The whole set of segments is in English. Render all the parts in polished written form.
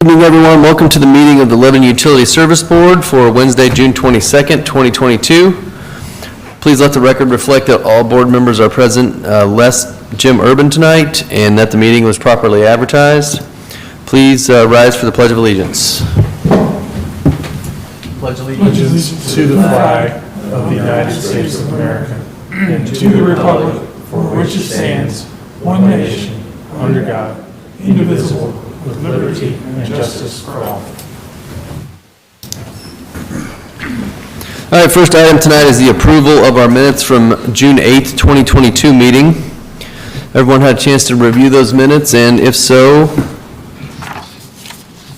Good evening, everyone. Welcome to the meeting of the Lebanon Utility Service Board for Wednesday, June 22nd, 2022. Please let the record reflect that all board members are present, less Jim Urban tonight, and that the meeting was properly advertised. Please rise for the Pledge of Allegiance. Pledge allegiance to the flag of the United States of America and to the republic for which it stands, one nation, under God, indivisible, with liberty and justice for all. All right, first item tonight is the approval of our minutes from June 8th, 2022 meeting. Everyone had a chance to review those minutes, and if so,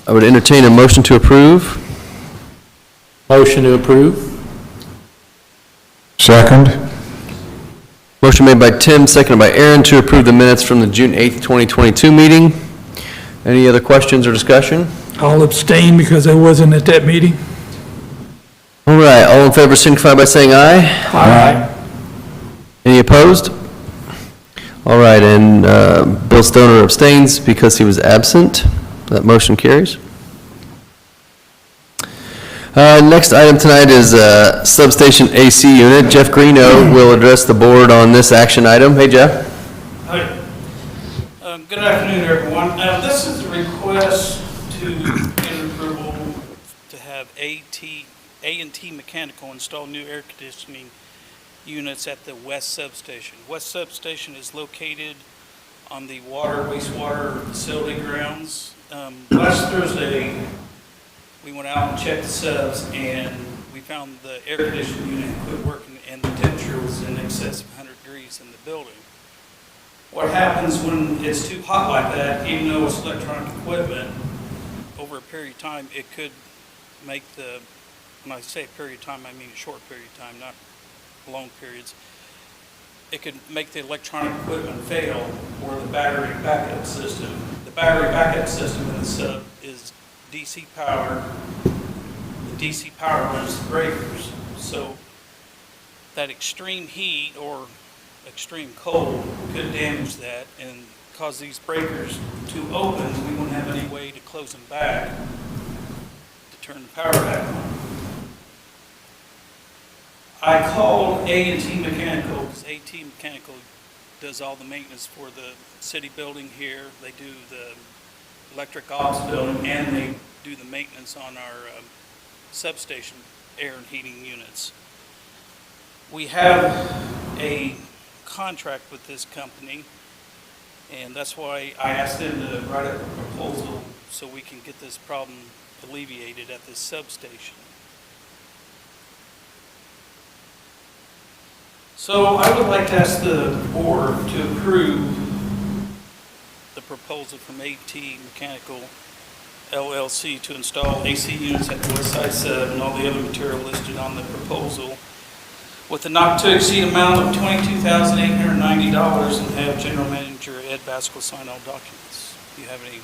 I would entertain a motion to approve. Motion to approve. Second. Motion made by Tim, seconded by Aaron to approve the minutes from the June 8th, 2022 meeting. Any other questions or discussion? I'll abstain because I wasn't at that meeting. All right, all in favor signify by saying aye. Aye. Any opposed? All right, and Bill Stoner abstains because he was absent. That motion carries. Next item tonight is substation AC unit. Jeff Greeno will address the board on this action item. Hey, Jeff. Hi. Good afternoon, everyone. This is a request to get approval to have A&T Mechanical install new air conditioning units at the West Substation. West Substation is located on the wastewater facility grounds. Last Thursday, we went out and checked the subs, and we found the air conditioning unit quit working, and the temperature was in excess of 100 degrees in the building. What happens when it's too hot like that, even though it's electronic equipment, over a period of time, it could make the, when I say a period of time, I mean a short period of time, not long periods. It could make the electronic equipment fail, or the battery backup system. The battery backup system in the sub is DC power. The DC power runs the breakers. So that extreme heat or extreme cold could damage that and cause these breakers to open. We won't have any way to close them back to turn the power back on. I called A&T Mechanical because A&T Mechanical does all the maintenance for the city building here. They do the electric ops building, and they do the maintenance on our substation air and heating units. We have a contract with this company, and that's why I asked them to write a proposal so we can get this problem alleviated at this substation. So I would like to ask the board to approve the proposal from A&T Mechanical LLC to install AC units at the West Side Sub and all the other material listed on the proposal with a not to exceed amount of $22,890 and have General Manager Ed Baskell sign all documents. Do you have any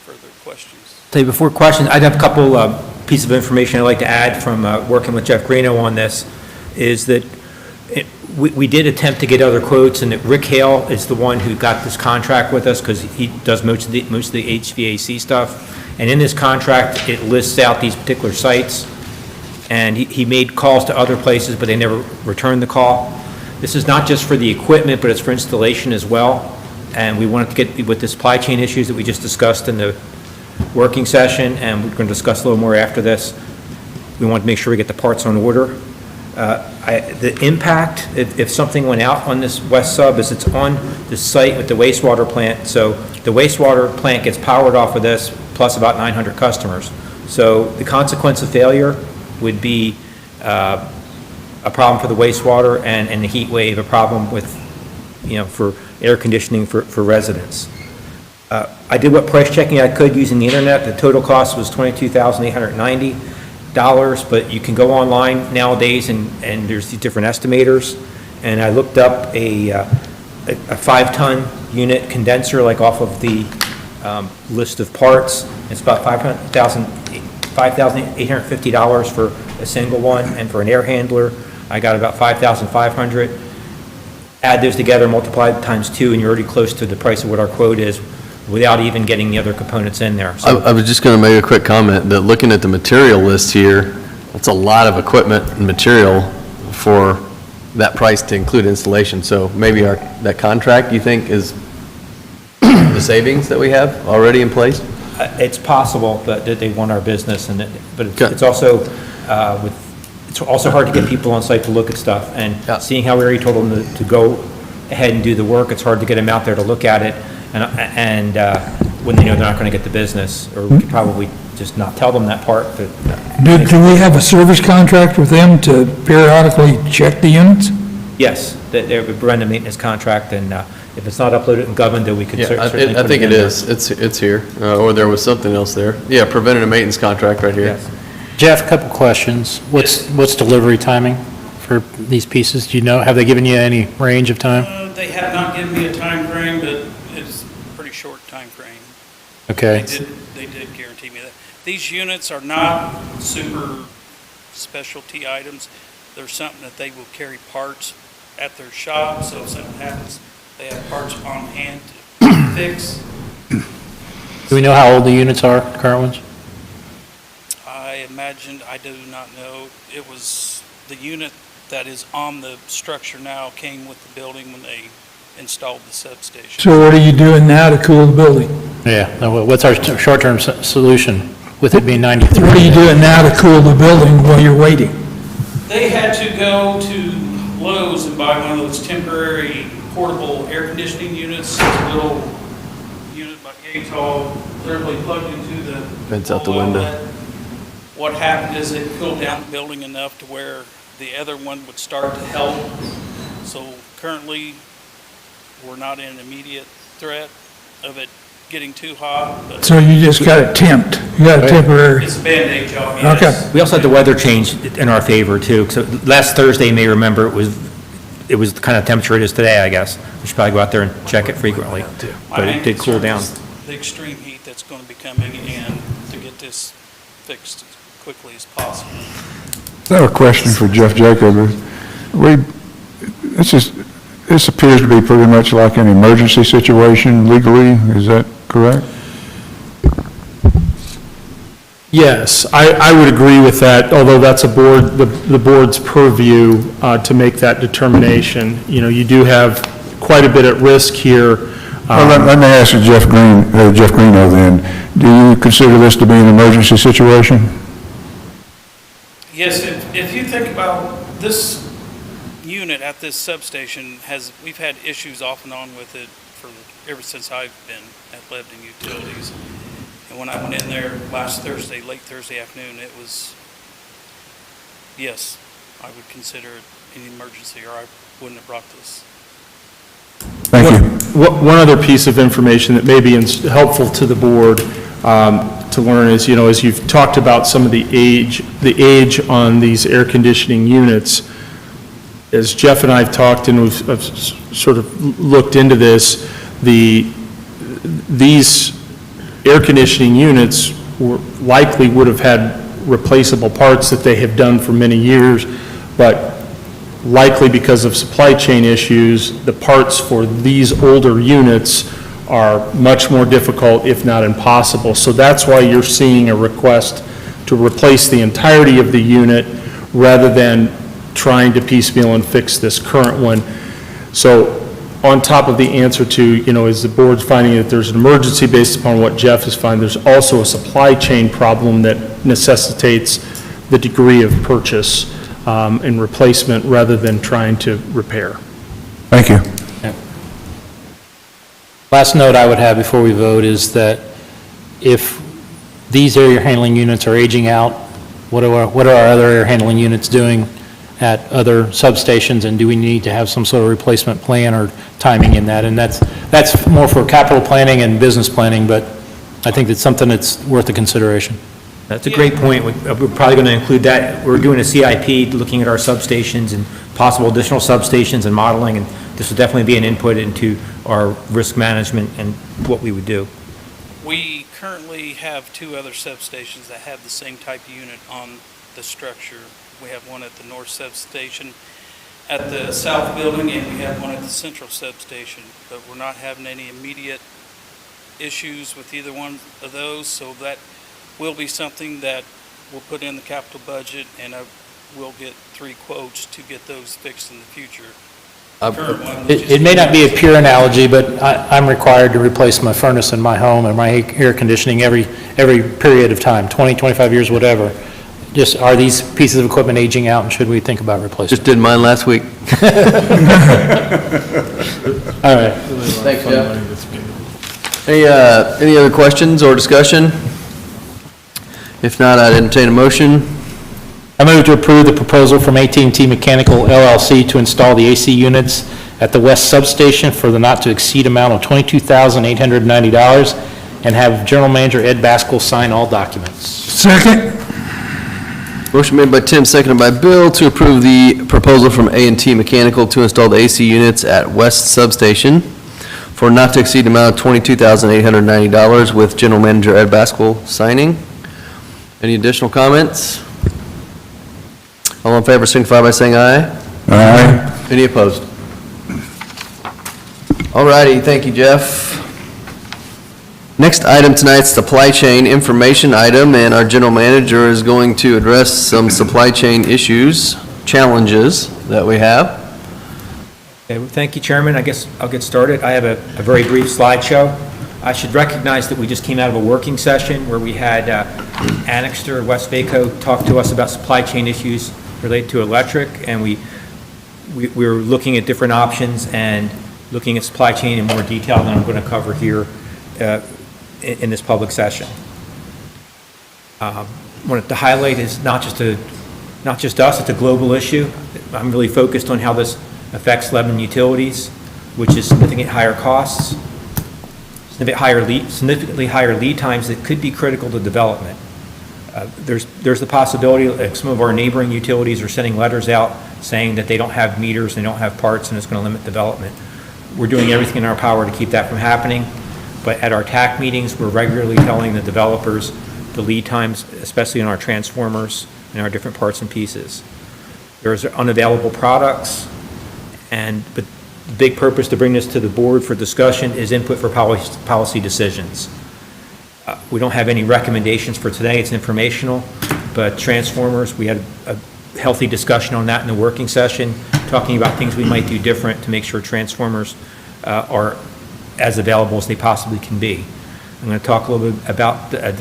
further questions? Before questions, I'd have a couple pieces of information I'd like to add from working with Jeff Greeno on this, is that we did attempt to get other quotes, and that Rick Hale is the one who got this contract with us because he does most of the HVAC stuff. And in this contract, it lists out these particular sites, and he made calls to other places, but they never returned the call. This is not just for the equipment, but it's for installation as well. And we wanted to get with the supply chain issues that we just discussed in the working session, and we're going to discuss a little more after this. We want to make sure we get the parts on order. The impact, if something went out on this west sub, is it's on the site with the wastewater plant. So the wastewater plant gets powered off of this, plus about 900 customers. So the consequence of failure would be a problem for the wastewater, and the heat wave, a problem with, for air conditioning for residents. I did what price checking I could using the internet. The total cost was $22,890. But you can go online nowadays, and there's these different estimators. And I looked up a 5-ton unit condenser, like off of the list of parts. It's about $5,850 for a single one, and for an air handler, I got about $5,500. Add those together, multiply times 2, and you're already close to the price of what our quote is. without even getting the other components in there. So I was just going to make a quick comment that looking at the material list here, that's a lot of equipment and material for that price to include installation. So maybe that contract, you think, is the savings that we have already in place? It's possible, but that they want our business, but Okay. it's also, it's also hard to get people on site to look at stuff, and Yeah. seeing how we already told them to go ahead and do the work, it's hard to get them out there to look at it, and when they know they're not going to get the business, or we could probably just not tell them that part, but Do we have a service contract with them to periodically check the units? yes, they would run the maintenance contract, and if it's not uploaded and governed, then we could Yeah, certainly I put think in it there. is. It's here, or there was something else there. Yeah, preventative maintenance contract right here. Yes. Jeff, a couple questions. What's delivery timing for these pieces? Do you know, have they given you any range of time? They have not given me a time frame, but it's a pretty short time frame. Okay. They did guarantee me that. These units are not super specialty items. They're something that they will carry parts at their shop, so if something happens, they have parts on hand to fix. Do we know how old the units are, current ones? I do not know. It was the unit that is on the structure now came with the building when they installed the substation. So what are you doing now to cool the building? Yeah. Now, what's our short-term solution with it being 93? What are you doing now to cool the building while you're waiting? They had to go to Lowe's and buy one of those temporary portable air conditioning units, a little unit about yay tall, literally plugged into the Vents out the wall window. outlet. What happened is it cooled down the building enough to where the other one would start to help. So currently, we're not in immediate threat of it getting too hot, but So you just got it temped, you got a temporary, it's a Band-Aid job, yes. Okay. We also had the weather change in our favor, too. So last Thursday, you may remember, it was the kind of temperature it is today, I guess. We should probably go out there and check it frequently, My but main it did cool concern down. is the extreme heat that's going to be coming in to get this fixed as quickly as possible. I have a question for Jeff Jacob. This appears to be pretty much like an emergency situation legally, is that correct? Yes, I would agree with that, although that's the board's purview to make that determination. You know, you do have quite a bit at risk here. Well, let me ask you, Jeff Greeno then, do you consider this to be an emergency situation? Yes, if you think about this unit at this substation we've had issues off and on with it ever since I've been at Lebanon Utilities. And when I went in there last Thursday, late Thursday afternoon, it was, yes, I would consider it an emergency or I wouldn't have brought this. Thank you. One other piece of information that may be helpful to the board to learn is, you know, as you've talked about some of the age on these air conditioning units, as Jeff and I have talked and we've sort of looked into this, these air conditioning units likely would have had replaceable parts that they have done for many years, but likely because of supply chain issues, the parts for these older units are much more difficult, if not impossible. So that's why you're seeing a request to replace the entirety of the unit rather than trying to piecemeal and fix this current one. So on top of the answer to, you know, is the board's finding that there's an emergency based upon what Jeff is finding, there's also a supply chain problem that necessitates the degree of purchase and replacement rather than trying to repair. Thank you. Last note I would have before we vote is that if these air handling units are aging out, what are our other air handling units doing at other substations, and do we need to have some sort of replacement plan or timing in that? And that's more for capital planning and business planning, but I think that's something that's worth a consideration. That's a great point. We're probably going to include that. We're doing a CIP, looking at our substations and possible additional substations and modeling, and this will definitely be an input into our risk management and what we would do. We currently have two other substations that have the same type of unit on the structure. We have one at the north substation at the south building, and we have one at the central substation, but we're not having any immediate issues with either one of those, so that will be something that we'll put in the capital budget, and I will get 3 quotes to get those fixed in the future. Current one, which is- It may not be a pure analogy, but I'm required to replace my furnace in my home and my air conditioning every period of time, 20, 25 years, whatever. Just, are these pieces of equipment aging out, and should we think about replacement? Just did mine last week. All right. Thanks, Jeff. Any other questions or discussion? If not, I'd entertain a motion. I move to approve the proposal from AT&T Mechanical LLC to install the AC units at the West Substation for the not-to-exceed amount of $22,890, and have General Manager Ed Baskell sign all documents. Second? Motion made by Tim, seconded by Bill to approve the proposal from A&T Mechanical to install the AC units at West Substation for not to exceed amount of $22,890 with General Manager Ed Baskell signing. Any additional comments? All in favor signify by saying aye. Aye. Any opposed? All righty, thank you, Jeff. Next item tonight's supply chain information item, and our general manager is going to address some supply chain issues, challenges that we have. Okay, well, thank you, Chairman. I guess I'll get started. I have a very brief slideshow. I should recognize that we just came out of a working session where we had Annixter, West Vaco, talk to us about supply chain issues related to electric, and we were looking at different options and looking at supply chain in more detail than I'm going to cover here in this public session. Wanted to highlight is not just us, it's a global issue. I'm really focused on how this affects Lebanon Utilities, which is significantly higher costs, significantly higher lead times that could be critical to development. There's the possibility that some of our neighboring utilities are sending letters out saying that they don't have meters, they don't have parts, and it's going to limit development. We're doing everything in our power to keep that from happening, but at our TAC meetings, we're regularly telling the developers the lead times, especially in our transformers and our different parts and pieces. There's unavailable products, but the big purpose to bring this to the board for discussion is input for policy decisions. We don't have any recommendations for today, it's informational, but transformers, we had a healthy discussion on that in the working session, talking about things we might do different to make sure transformers are as available as they possibly can be. I'm going to talk a little bit about the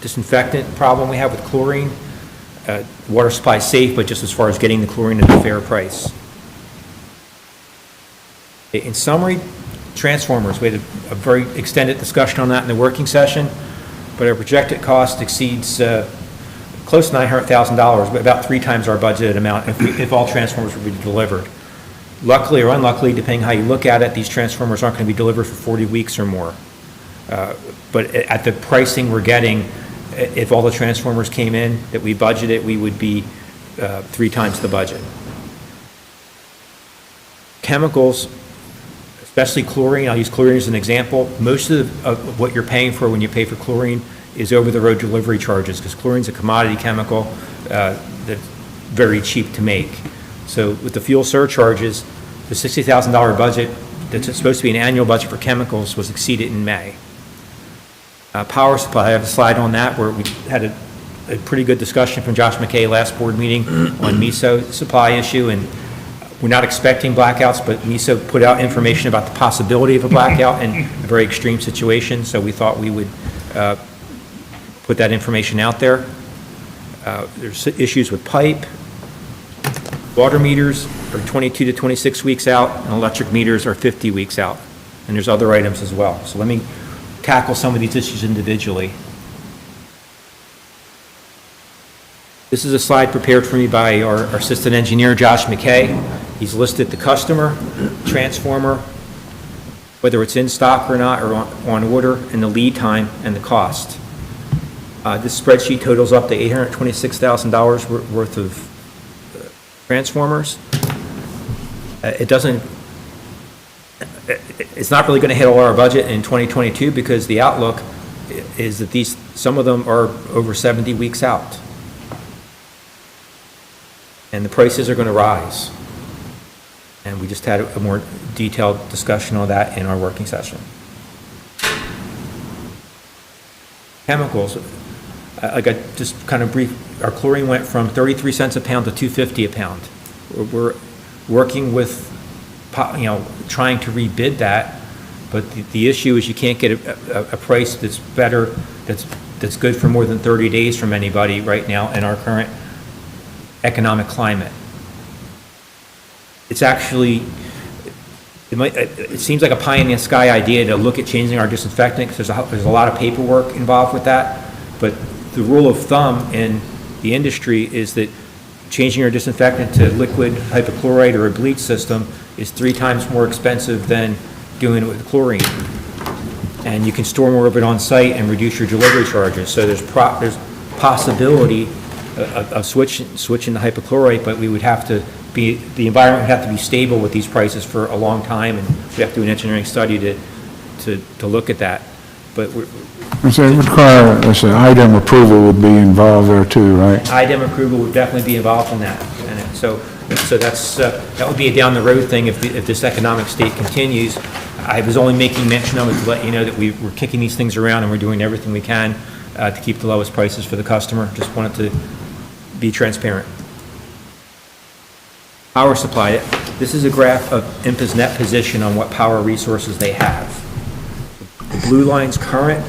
disinfectant problem we have with chlorine. Water supply is safe, but just as far as getting the chlorine at a fair price. In summary, transformers, we had a very extended discussion on that in the working session, but our projected cost exceeds close to $900,000, but about 3 times our budgeted amount if all transformers were to be delivered. Luckily or unluckily, depending how you look at it, these transformers aren't going to be delivered for 40 weeks or more. But at the pricing we're getting, if all the transformers came in that we budgeted, we would be 3 times the budget. Chemicals, especially chlorine, I'll use chlorine as an example. Most of what you're paying for when you pay for chlorine is over-the-road delivery charges, because chlorine's a commodity chemical that's very cheap to make. So with the fuel surcharges, the $60,000 budget that's supposed to be an annual budget for chemicals was exceeded in May. Power supply, I have a slide on that where we had a pretty good discussion from Josh McKay last board meeting on MISO supply issue, and we're not expecting blackouts, but MISO put out information about the possibility of a blackout in a very extreme situation, so we thought we would put that information out there. There's issues with pipe. Water meters are 22 to 26 weeks out, and electric meters are 50 weeks out. And there's other items as well. So let me tackle some of these issues individually. This is a slide prepared for me by our assistant engineer, Josh McKay. He's listed the customer, transformer, whether it's in stock or not, or on order, and the lead time and the cost. This spreadsheet totals up to $826,000 worth of transformers. It's not really going to hit all our budget in 2022 because the outlook is that some of them are over 70 weeks out. And the prices are going to rise. And we just had a more detailed discussion on that in our working session. chemicals, like I just kind of brief, our chlorine went from 33 cents a pound to 2.50 a pound. We're working with, trying to rebid that, but the issue is you can't get a price that's better, that's good for more than 30 days from anybody right now in our current economic climate. It's actually, it seems like a pie in the sky idea to look at changing our disinfectant, because there's a lot of paperwork involved with that, but the rule of thumb in the industry is that changing your disinfectant to liquid hypochlorite or a bleach system is 3 times more expensive than doing it with chlorine. And you can store more of it on site and reduce your delivery charges. So there's possibility of switching to hypochlorite, but we would have to be, the environment would have to be stable with these prices for a long time, and we have to do an engineering study to look at that. But So it would require, let's say, IDEM approval would be involved there too, right? IDEM approval would definitely be involved in that. And so that's, that would be a down the road thing if this economic state continues. I was only making mention of it to let you know that we're kicking these things around and we're doing everything we can to keep the lowest prices for the customer. Just wanted to be transparent. Power supply. This is a graph of IMPA's net position on what power resources they have. The blue line's current.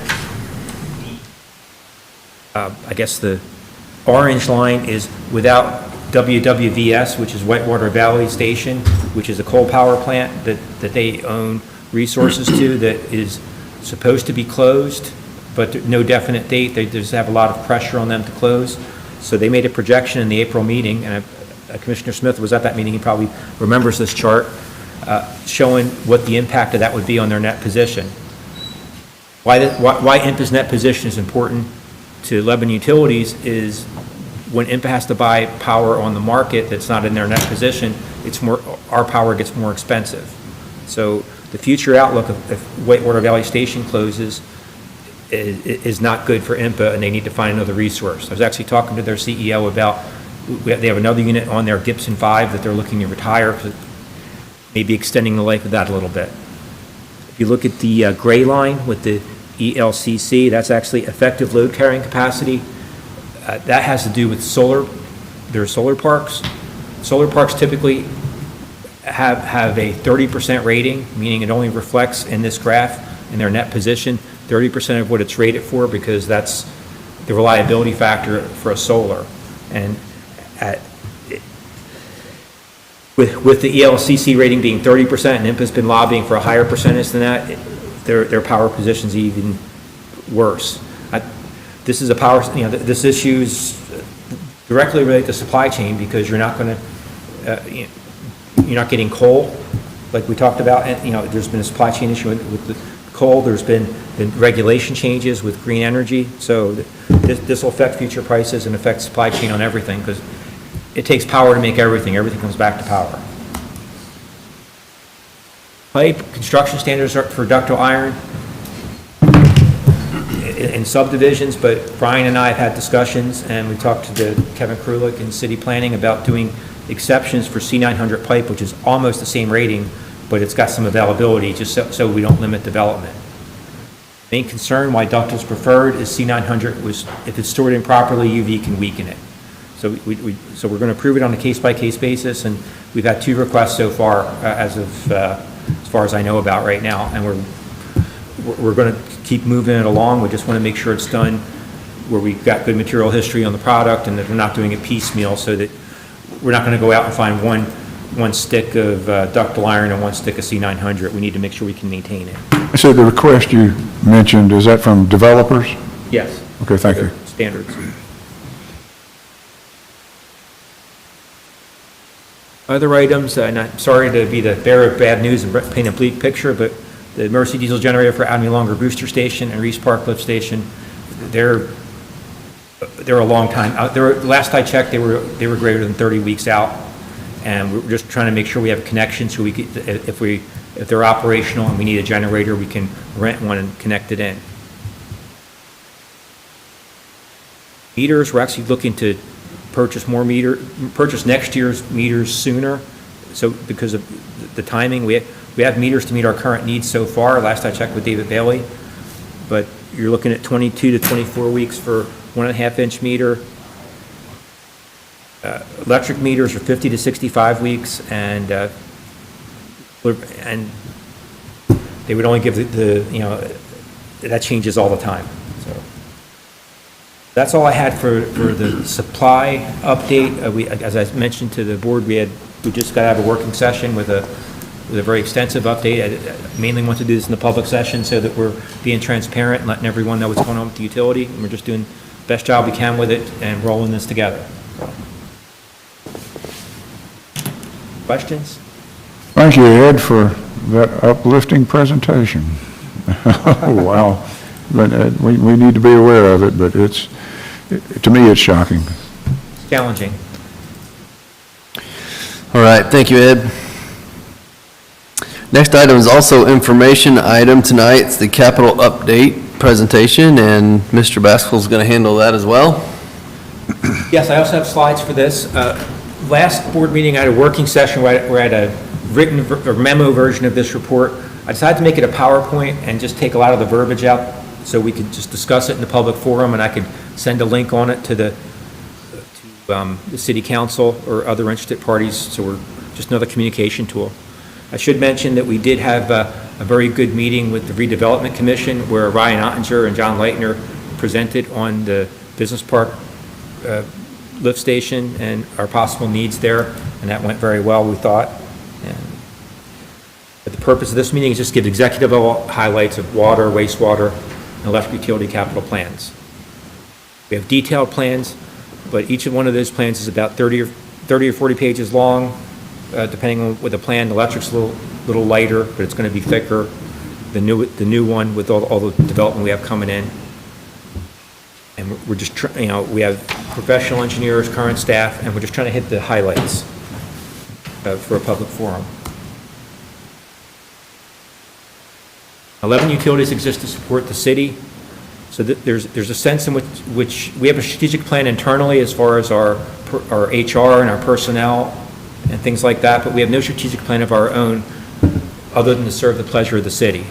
I guess the orange line is without WWVS, which is Whitewater Valley Station, which is a coal power plant that they own resources to, that is supposed to be closed, but no definite date. They just have a lot of pressure on them to close. So they made a projection in the April meeting, and Commissioner Smith was at that meeting. He probably remembers this chart showing what the impact of that would be on their net position. Why IMPA's net position is important to Lebanon Utilities is when IMPA has to buy power on the market that's not in their net position, our power gets more expensive. So the future outlook if Whitewater Valley Station closes is not good for IMPA, and they need to find another resource. I was actually talking to their CEO about, they have another unit on their Gibson 5 that they're looking to retire, maybe extending the life of that a little bit. If you look at the gray line with the ELCC, that's actually effective load carrying capacity. That has to do with solar. There are solar parks. Solar parks typically have a 30% rating, meaning it only reflects in this graph in their net position 30% of what it's rated for, because that's the reliability factor for a solar. And with the ELCC rating being 30%, and IMPA's been lobbying for a higher percentage than that, their power position's even worse. This is a power, this issue's directly related to supply chain, because you're not going to, you're not getting coal, like we talked about. And, there's been a supply chain issue with the coal. There's been regulation changes with green energy. So this will affect future prices and affect supply chain on everything, because it takes power to make everything. Everything comes back to power. Pipe construction standards are for ductile iron in subdivisions, but Brian and I have had discussions, and we talked to Kevin Krulik in city planning about doing exceptions for C900 pipe, which is almost the same rating, but it's got some availability, just so we don't limit development. Main concern why ductile is preferred is C900 was, if it's stored improperly, UV can weaken it. So we're going to approve it on a case-by-case basis, and we've had 2 requests so far, as far as I know about right now, and we're going to keep moving it along. We just want to make sure it's done where we've got good material history on the product, and that we're not doing it piecemeal, so that we're not going to go out and find one stick of ductile iron and 1 stick of C900. We need to make sure we can maintain it. So the request you mentioned, is that from developers? Yes. Okay, thank you. Standards. Other items, and I'm sorry to be the bearer of bad news and paint a bleak picture, but the Mercy diesel generator for Admiral Longer Booster Station and Reese Park Lift Station, they're a long time out. Last I checked, they were greater than 30 weeks out, and we're just trying to make sure we have a connection, so if they're operational and we need a generator, we can rent one and connect it in. Meters, we're actually looking to purchase next year's meters sooner. So because of the timing, we have meters to meet our current needs so far. Last I checked with David Bailey. but you're looking at 22 to 24 weeks for 1.5-inch meter. Electric meters are 50 to 65 weeks, and they would only give that changes all the time. So that's all I had for the supply update. As I mentioned to the board, we just got to have a working session with a very extensive update. I mainly want to do this in the public session so that we're being transparent and letting everyone know what's going on with the utility, and we're just doing the best job we can with it and rolling this together. Questions? Thank you, Ed, for that uplifting presentation. Oh, wow. But we need to be aware of it, but to me, it's shocking. Challenging. All right, thank you, Ed. Next item is also information item tonight. It's the capital update presentation, and Mr. Baskel's going to handle that as well. Yes, I also have slides for this. Last board meeting, I had a working session where I had a written or memo version of this report. I decided to make it a PowerPoint and just take a lot of the verbiage out so we could just discuss it in the public forum, and I could send a link on it to the city council or other interested parties, so we're just another communication tool. I should mention that we did have a very good meeting with the Redevelopment Commission where Ryan Ottinger and John Leitner presented on the business park lift station and our possible needs there, and that went very well, we thought. But the purpose of this meeting is just give executive level highlights of water, wastewater, and electric utility capital plans. We have detailed plans, but each of one of those plans is about 30 or 40 pages long, depending on with the plan. The electric's a little lighter, but it's going to be thicker. The new one with all the development we have coming in. And we're just, we have professional engineers, current staff, and we're just trying to hit the highlights for a public forum. 11 utilities exist to support the city. So there's a sense in which we have a strategic plan internally as far as our HR and our personnel and things like that, but we have no strategic plan of our own other than to serve the pleasure of the city.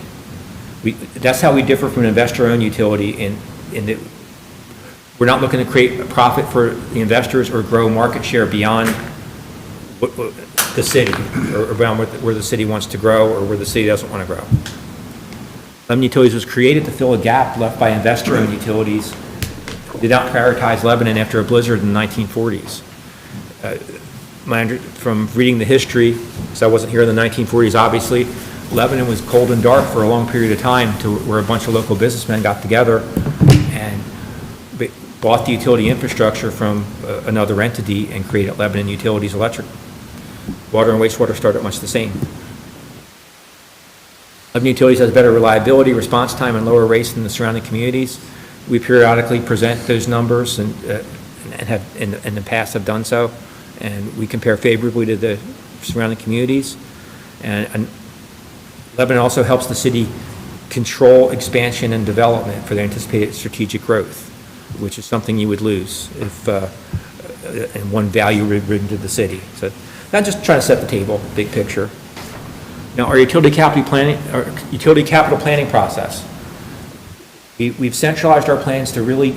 That's how we differ from an investor-owned utility in that we're not looking to create a profit for the investors or grow market share beyond the city or around where the city wants to grow or where the city doesn't want to grow. Lebanon Utilities was created to fill a gap left by investor-owned utilities who did not prioritize Lebanon after a blizzard in the 1940s. From reading the history, because I wasn't here in the 1940s, obviously, Lebanon was cold and dark for a long period of time to where a bunch of local businessmen got together and bought the utility infrastructure from another entity and created Lebanon Utilities Electric. Water and wastewater started much the same. Lebanon Utilities has better reliability, response time, and lower rates than the surrounding communities. We periodically present those numbers and have in the past have done so, and we compare favorably to the surrounding communities. And Lebanon also helps the city control expansion and development for the anticipated strategic growth, which is something you would lose if and one value written to the city. So I'm just trying to set the table, big picture. Now, our utility capital planning process. We've centralized our plans to really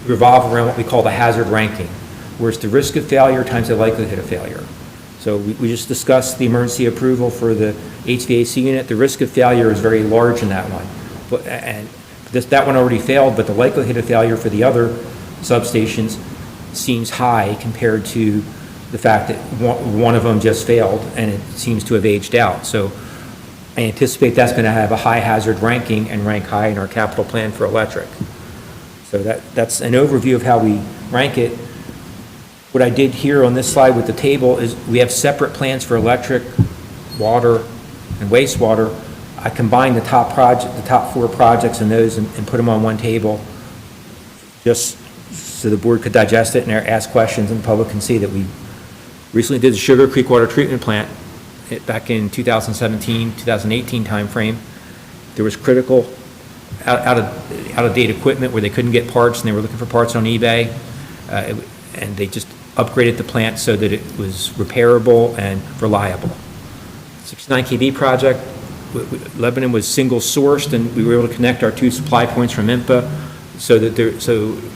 revolve around what we call the hazard ranking, where it's the risk of failure times the likelihood of failure. So we just discussed the emergency approval for the HVAC unit. The risk of failure is very large in that one. That one already failed, but the likelihood of failure for the other substations seems high compared to the fact that one of them just failed and it seems to have aged out. So I anticipate that's going to have a high hazard ranking and rank high in our capital plan for electric. So that's an overview of how we rank it. What I did here on this slide with the table is we have separate plans for electric, water, and wastewater. I combined the top 4 projects and those and put them on one table just so the board could digest it and ask questions and the public can see that we recently did the Sugar Creek Water Treatment Plant back in 2017, 2018 timeframe. There was critical out-of-date equipment where they couldn't get parts and they were looking for parts on eBay, and they just upgraded the plant so that it was repairable and reliable. 69 kV project, Lebanon was single-sourced, and we were able to connect our 2 supply points from IMPA so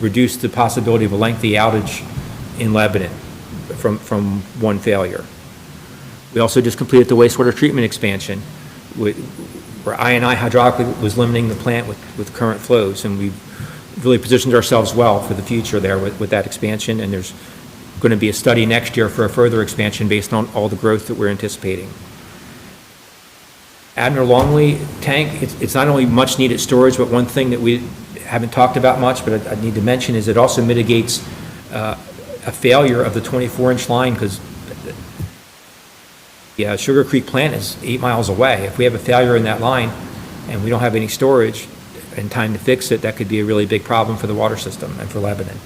reduce the possibility of a lengthy outage in Lebanon from one failure. We also just completed the wastewater treatment expansion, where I&I hydraulically was limiting the plant with current flows, and we've really positioned ourselves well for the future there with that expansion, and there's going to be a study next year for a further expansion based on all the growth that we're anticipating. Admiral Longley tank, it's not only much-needed storage, but one thing that we haven't talked about much, but I need to mention, is it also mitigates a failure of the 24-inch line, because the Sugar Creek plant is 8 miles away. If we have a failure in that line and we don't have any storage and time to fix it, that could be a really big problem for the water system and for Lebanon.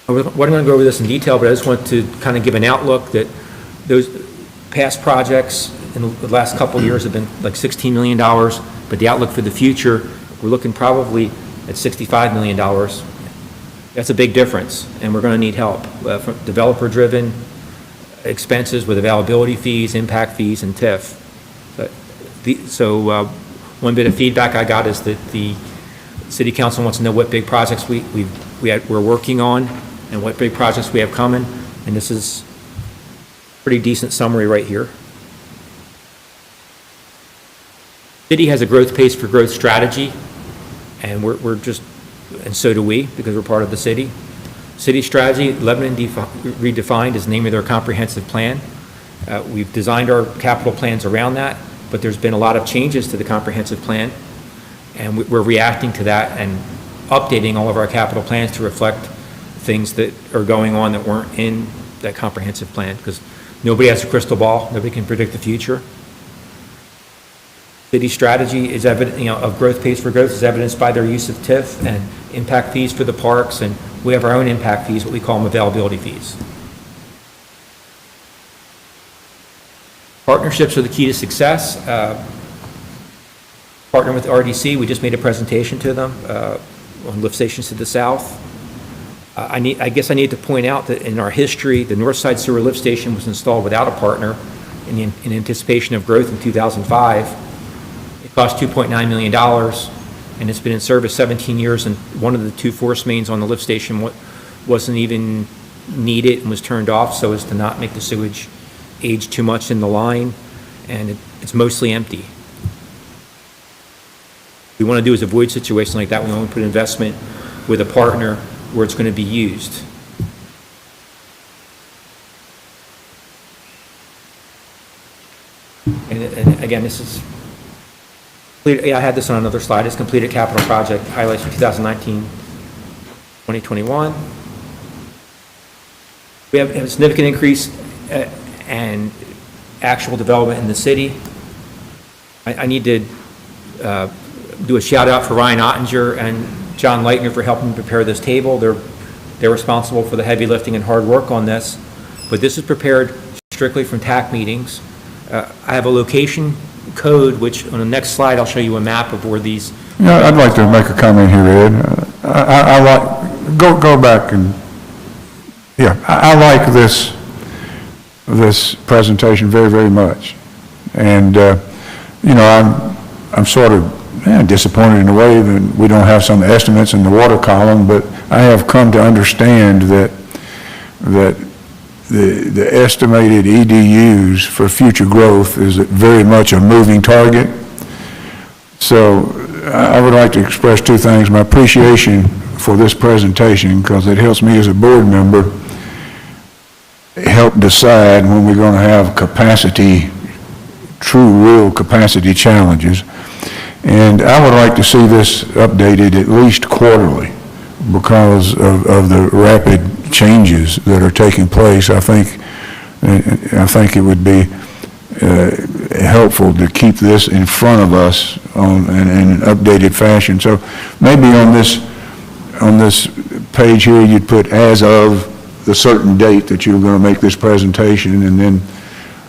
I wasn't going to go over this in detail, but I just want to kind of give an outlook that those past projects in the last couple of years have been like $16 million, but the outlook for the future, we're looking probably at $65 million. That's a big difference, and we're going to need help from developer-driven expenses with availability fees, impact fees, and TIF. So one bit of feedback I got is that the City Council wants to know what big projects we're working on and what big projects we have coming, and this is a pretty decent summary right here. City has a growth pace for growth strategy, and and so do we, because we're part of the city. City strategy, Lebanon redefined is the name of their comprehensive plan. We've designed our capital plans around that, but there's been a lot of changes to the comprehensive plan, and we're reacting to that and updating all of our capital plans to reflect things that are going on that weren't in that comprehensive plan, because nobody has a crystal ball, nobody can predict the future. City strategy is evident, of growth pace for growth is evidenced by their use of TIF and impact fees for the parks, and we have our own impact fees, what we call them availability fees. Partnerships are the key to success. Partner with RDC, we just made a presentation to them on lift stations to the south. I guess I need to point out that in our history, the Northside Sewer Lift Station was installed without a partner in anticipation of growth in 2005. It cost $2.9 million, and it's been in service 17 years, and one of the 2 force mains on the lift station wasn't even needed and was turned off so as to not make the sewage age too much in the line, and it's mostly empty. What we want to do is avoid situations like that. We want to put investment with a partner where it's going to be used. And again, this is, I had this on another slide. It's completed capital project highlights for 2019, 2021. We have a significant increase and actual development in the city. I need to do a shout out for Ryan Ottinger and John Leitner for helping prepare this table. They're responsible for the heavy lifting and hard work on this, but this is prepared strictly from TAC meetings. I have a location code, which on the next slide I'll show you a map of where these. I'd like to make a comment here, Ed. I like, go back and, I like this presentation very, very much. And, I'm sort of disappointed in a way that we don't have some estimates in the water column, but I have come to understand that the estimated EDUs for future growth is very much a moving target. So I would like to express 2 things. My appreciation for this presentation, because it helps me as a board member help decide when we're going to have real capacity challenges. And I would like to see this updated at least quarterly because of the rapid changes that are taking place. I think it would be helpful to keep this in front of us in an updated fashion. So maybe on this page here, you'd put as of the certain date that you're going to make this presentation, and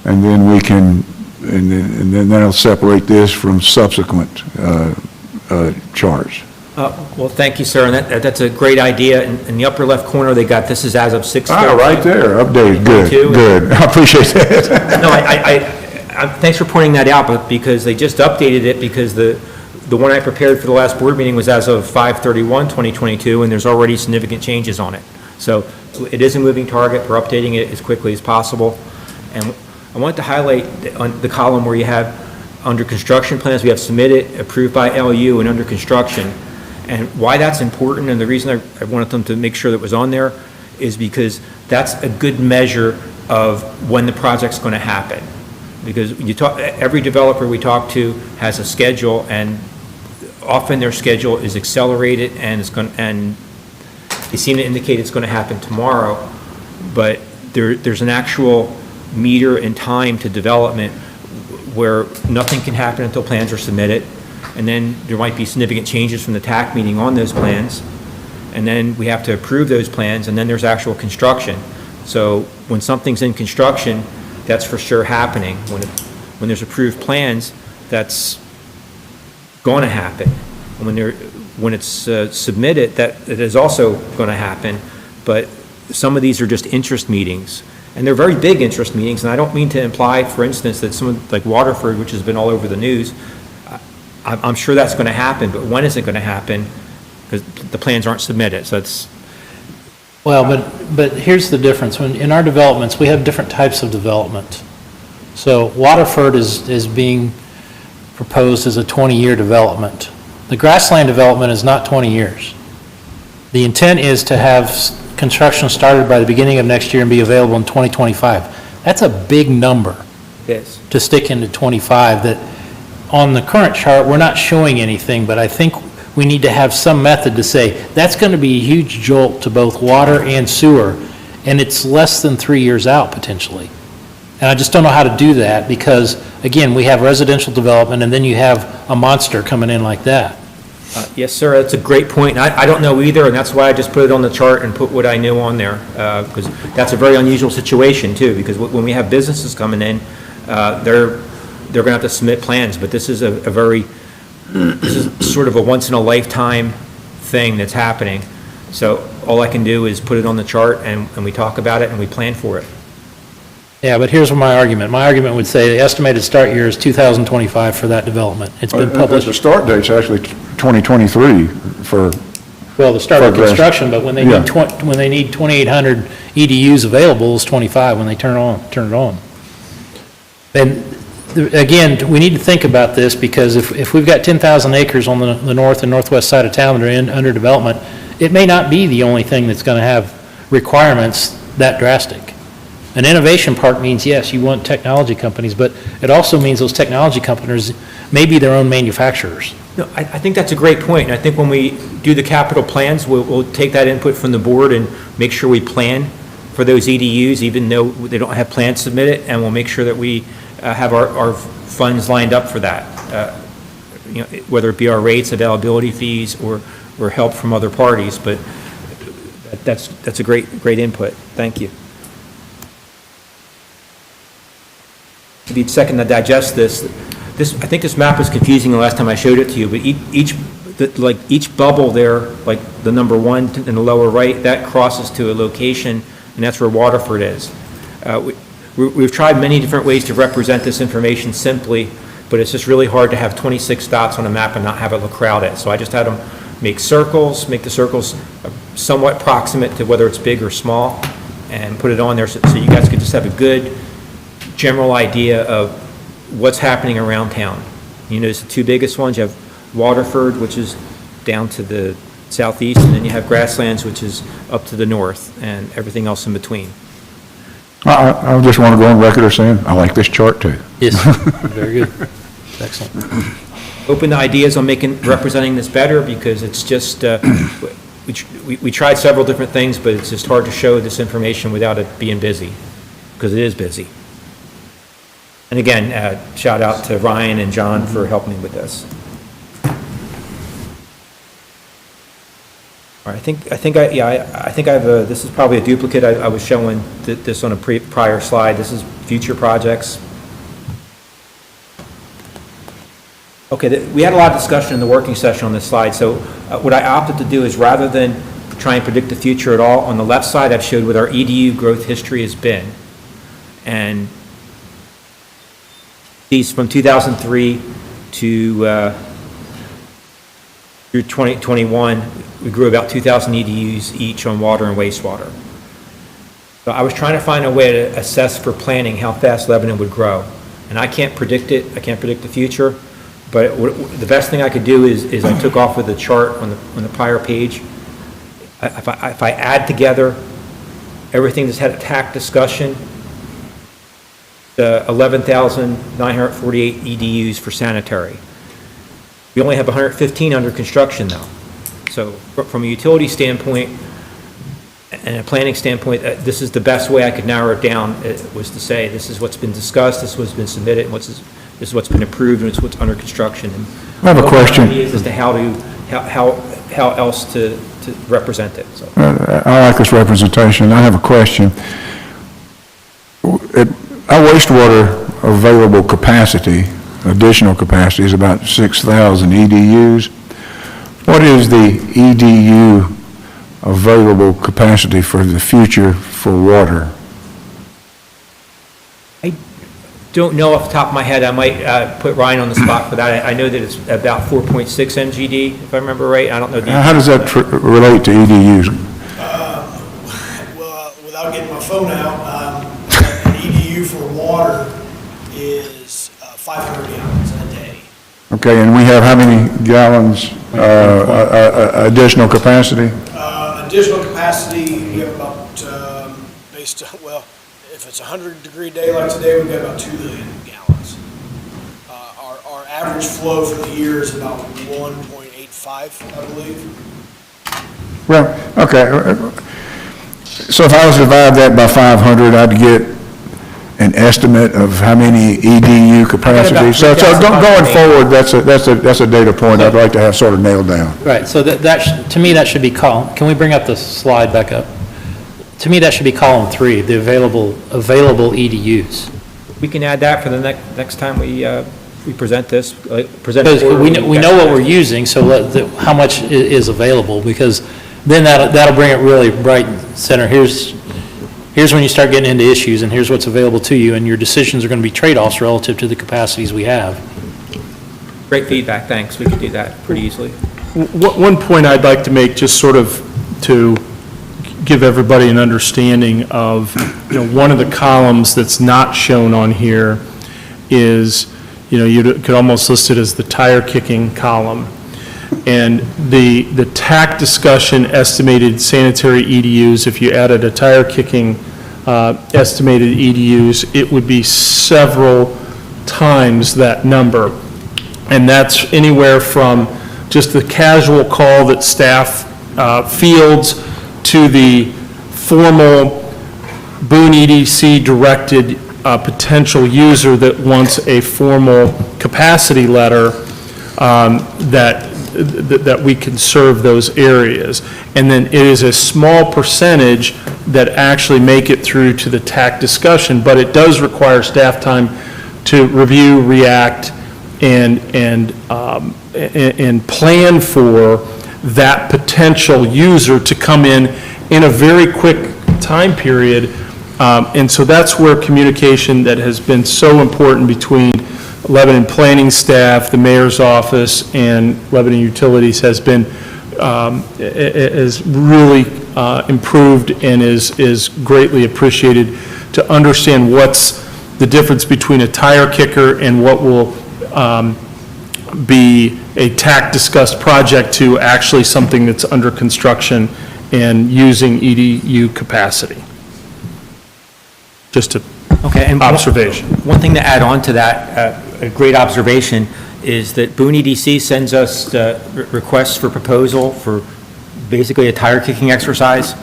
then we can. And then that'll separate this from subsequent charts. Well, thank you, sir, and that's a great idea. In the upper left corner, they got, this is as of 6:30. Ah, right there, updated, good, good. I appreciate that. No, thanks for pointing that out, but because they just updated it, because the one I prepared for the last board meeting was as of 5/31/2022, and there's already significant changes on it. So it is a moving target. We're updating it as quickly as possible. And I wanted to highlight on the column where you have under construction plans, we have submitted, approved by LU, and under construction. And why that's important, and the reason I wanted them to make sure that it was on there, is because that's a good measure of when the project's going to happen. Because every developer we talk to has a schedule, and often their schedule is accelerated, and they seem to indicate it's going to happen tomorrow, but there's an actual meter and time to development where nothing can happen until plans are submitted. And then there might be significant changes from the TAC meeting on those plans. And then we have to approve those plans, and then there's actual construction. So when something's in construction, that's for sure happening. When there's approved plans, that's going to happen. And when it's submitted, that it is also going to happen. But some of these are just interest meetings. And they're very big interest meetings, and I don't mean to imply, for instance, that someone like Waterford, which has been all over the news, I'm sure that's going to happen, but when is it going to happen? Because the plans aren't submitted, so it's... Well, but here's the difference. In our developments, we have different types of development. So Waterford is being proposed as a 20-year development. The grassland development is not 20 years. The intent is to have construction started by the beginning of next year and be available in 2025. That's a big number. Yes. To stick into 25 that on the current chart, we're not showing anything, but I think we need to have some method to say that's going to be a huge jolt to both water and sewer, and it's less than 3 years out potentially. And I just don't know how to do that because, again, we have residential development and then you have a monster coming in like that. Yes, sir, that's a great point. I don't know either, and that's why I just put it on the chart and put what I knew on there, because that's a very unusual situation too, because when we have businesses coming in, they're going to have to submit plans, but this is this is sort of a once-in-a-lifetime thing that's happening. So all I can do is put it on the chart, and we talk about it, and we plan for it. Yeah, but here's my argument. My argument would say the estimated start year is 2025 for that development. It's been The published, start date's actually 2023 for, well, the start of for construction, but when they yeah. need, when they need 2,800 EDUs available, it's 25 when they turn it on. And again, we need to think about this because if we've got 10,000 acres on the north and northwest side of town that are under development, it may not be the only thing that's going to have requirements that drastic. An innovation park means, yes, you want technology companies, but it also means those technology companies may be their own manufacturers. No, I think that's a great point. I think when we do the capital plans, we'll take that input from the board and make sure we plan for those EDUs, even though they don't have plans submitted, and we'll make sure that we have our funds lined up for that, whether it be our rates, availability fees, or help from other parties. But that's a great input. Thank you. If you'd second to digest this, I think this map was confusing the last time I showed it to you, but each bubble there, like the number 1 in the lower right, that crosses to a location, and that's where Waterford is. We've tried many different ways to represent this information simply, but it's just really hard to have 26 dots on a map and not have it look crowded. So I just had them make the circles somewhat proximate to whether it's big or small, and put it on there so you guys could just have a good general idea of what's happening around town. You notice the two biggest ones, you have Waterford, which is down to the southeast, and then you have Grasslands, which is up to the north, and everything else in between. I just want to go on record as saying, I like this chart too. Yes, very good. Excellent. Open to ideas on representing this better, because it's just, we tried several different things, but it's just hard to show this information without it being busy, because it is busy. And again, shout out to Ryan and John for helping me with this. All right, I think I have this is probably a duplicate. I was showing this on a prior slide. This is future projects. Okay, we had a lot of discussion in the working session on this slide, so what I opted to do is rather than try and predict the future at all, on the left side, I've showed what our EDU growth history has been. And these from 2003 to through 2021, we grew about 2,000 EDUs each on water and wastewater. So I was trying to find a way to assess for planning how fast Lebanon would grow. And I can't predict it, I can't predict the future, but the best thing I could do is I took off with the chart on the prior page. If I add together everything that's had a TAC discussion, the 11,948 EDUs for sanitary. We only have 115 under construction though. So from a utility standpoint and a planning standpoint, this is the best way I could narrow it down, was to say this is what's been discussed, this is what's been submitted, and this is what's been approved, and it's what's under construction. And I have a question. Ideas as to how else to represent it. So. I like this representation. I have a question. Our wastewater available capacity, additional capacity, is about 6,000 EDUs. What is the EDU available capacity for the future for water? I don't know off the top of my head. I might put Ryan on the spot for that. I know that it's about 4.6 MGD, if I remember right. I don't know. How does that relate to EDUs? Well, without getting my phone out, an EDU for water is 500 gallons a day. Okay, and we have how many gallons additional capacity? Additional capacity, we have about, if it's a 100-degree day like today, we've got about 2 million gallons. Our average flow for the year is about 1.85, I believe. Well, okay. So if I was to divide that by 500, I'd get an estimate of how many EDU capacity. So going forward, that's a data point I'd like to have sort of nailed down. Right, so to me, that should be column, can we bring up the slide back up? To me, that should be column 3, the available EDUs. We can add that for the next time we present this. Because we know what we're using, so how much is available, because then that'll bring it really bright center. Here's when you start getting into issues, and here's what's available to you, and your decisions are going to be trade-offs relative to the capacities we have. Great feedback, thanks. We can do that pretty easily. One point I'd like to make, just sort of to give everybody an understanding of, one of the columns that's not shown on here is, you could almost list it as the tire kicking column. And the TAC discussion estimated sanitary EDUs, if you added a tire kicking estimated EDUs, it would be several times that number. And that's anywhere from just the casual call that staff fields to the formal Boone EDC directed potential user that wants a formal capacity letter that we can serve those areas. And then it is a small percentage that actually make it through to the TAC discussion, but it does require staff time to review, react, and plan for that potential user to come in a very quick time period. And so that's where communication that has been so important between Lebanon planning staff, the mayor's office, and Lebanon Utilities has been is really improved and is greatly appreciated, to understand what's the difference between a tire kicker and what will be a TAC discussed project to actually something that's under construction and using EDU capacity. Just a observation. One thing to add on to that, a great observation, is that Boone EDC sends us requests for proposal for basically a tire kicking exercise,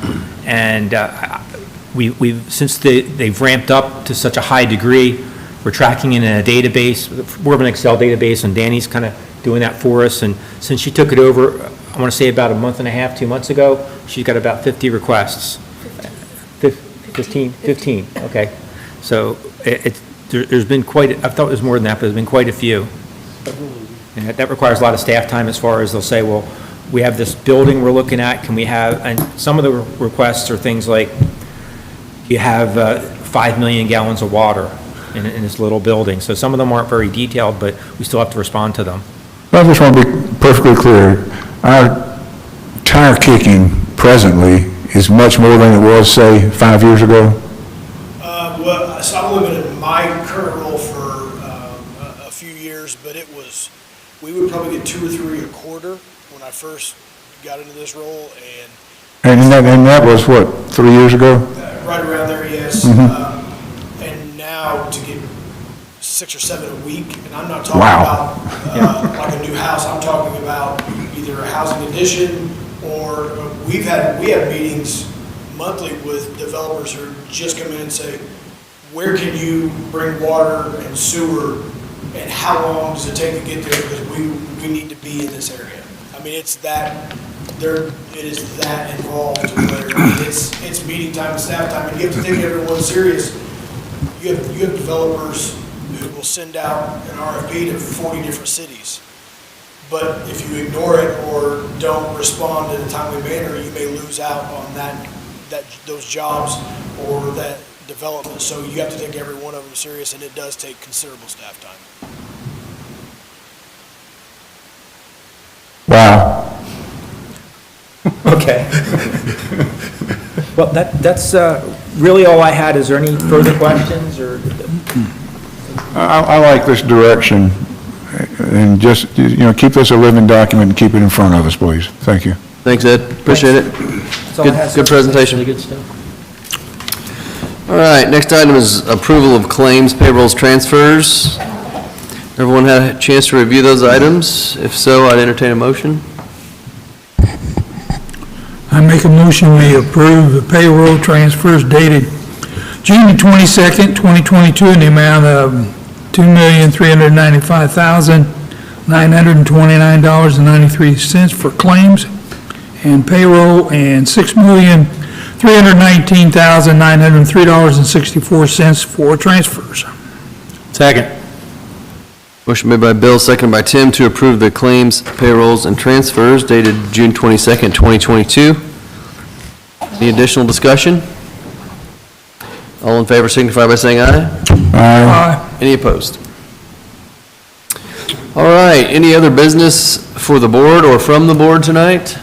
and we've since they've ramped up to such a high degree, we're tracking in a database, more of an Excel database, and Danny's kind of doing that for us. And since she took it over, I want to say about a month and a half, 2 months ago, she's got about 50 requests. 15, okay. So there's been quite, I thought it was more than that, but there's been quite a few. And that requires a lot of staff time as far as they'll say, well, we have this building we're looking at, can we have, and some of the requests are things like, you have 5 million gallons of water in this little building. So some of them aren't very detailed, but we still have to respond to them. I just want to be perfectly clear. Our tire kicking presently is much more than it was, say, 5 years ago? Well, so I've only been in my current role for a few years, but we would probably get 2 or 3 a quarter when I first got into this role, And that was, what, 3 years ago? right around there, yes. And now to get 6 or 7 a week, and I'm not talking about like a new house, I'm talking about either a housing addition or we have meetings monthly with developers who just come in and say, where can you bring water and sewer, and how long does it take to get there, because we need to be in this area. I mean, it is that involved where it's meeting time and staff time, and you have to take everyone serious. You have developers who will send out an RFP to 40 different cities. But if you ignore it or don't respond in a timely manner, you may lose out on those jobs or that development. So you have to take every one of them serious, and it does take considerable staff time. Wow. Okay. Well, that's really all I had. Is there any further questions, or? I like this direction, and just, keep this a living document and keep it in front of us, please. Thank you. Thanks, Ed. Appreciate it. That's all I have, sir. Good presentation. Really good stuff. All right, next item is approval of claims, payrolls, transfers. Everyone had a chance to review those items? If so, I'd entertain a motion. I make a motion we approve the payroll transfers dated June the 22nd, 2022, in the amount of $2,395,929.93 for claims and payroll, and $6,319,903.64 for transfers. Second. Motion made by Bill, seconded by Tim to approve the claims, payrolls, and transfers dated June 22nd, 2022. Any additional discussion? All in favor signify by saying aye. Aye. Any opposed? All right, any other business for the board or from the board tonight?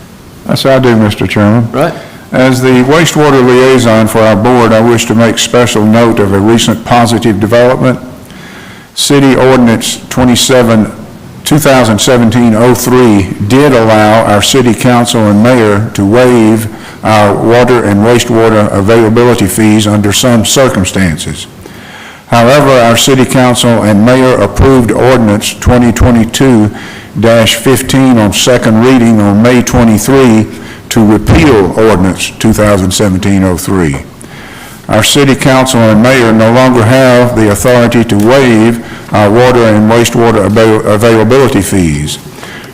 That's what I do, Mr. Chairman. Right? As the wastewater liaison for our board, I wish to make special note of a recent positive development. City Ordinance 2017-03 did allow our city council and mayor to waive our water and wastewater availability fees under some circumstances. However, our city council and mayor approved Ordinance 2022-15 on second reading on May 23 to repeal Ordinance 2017-03. Our city council and mayor no longer have the authority to waive our water and wastewater availability fees.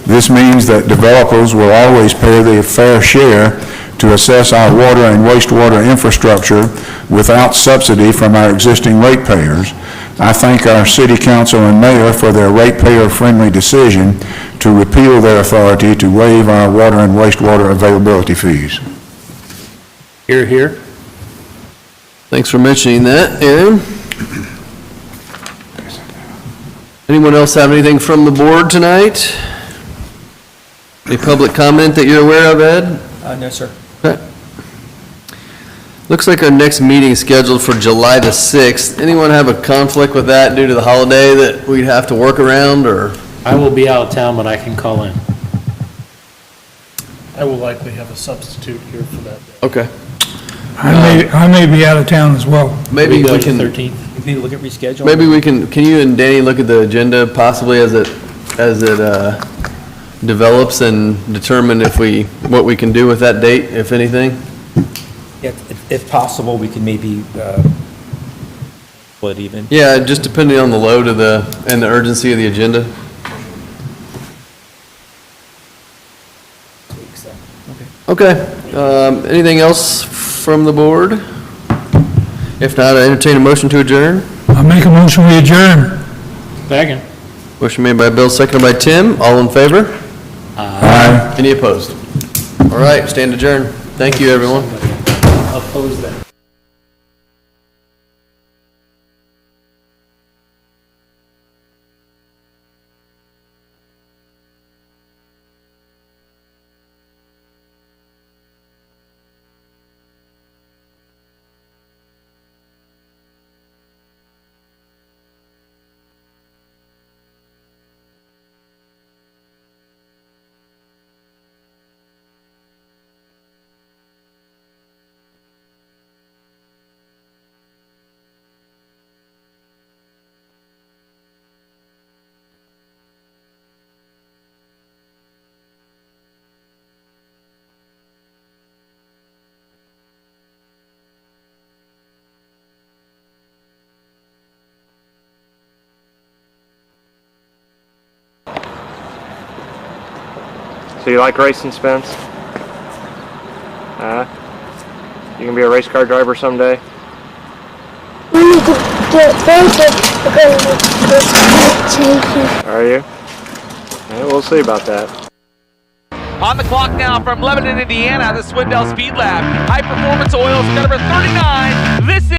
This means that developers will always pay their fair share to assess our water and wastewater infrastructure without subsidy from our existing ratepayers. I thank our city council and mayor for their ratepayer-friendly decision to repeal their authority to waive our water and wastewater availability fees. Hear, hear. Thanks for mentioning that, Aaron. Anyone else have anything from the board tonight? Any public comment that you're aware of, Ed? No, sir. Okay. Looks like our next meeting is scheduled for July the 6th. Anyone have a conflict with that due to the holiday that we'd have to work around, or? I will be out of town, but I can call in. I will likely have a substitute here for that day. Okay. I may be out of town as well. Maybe we go to can, 13th. We need to look at rescheduling. maybe we can you and Danny look at the agenda possibly as it develops and determine what we can do with that date, if anything? If possible, we could maybe split even. Yeah, just depending on the load of and the urgency of the agenda. Okay. Anything else from the board? If not, I entertain a motion to adjourn. I make a motion we adjourn. Second. Motion made by Bill, seconded by Tim. All in favor? Aye. Any opposed? All right, stand adjourned. Thank you, everyone. Oppose that. So you like racing, Spence? You gonna be a race car driver someday? We need to get bigger because it's Are you? Yeah, we'll see about that. On the clock now from Lebanon, Indiana, the Swindell Speed Lab. High Performance Oils, number 39. This is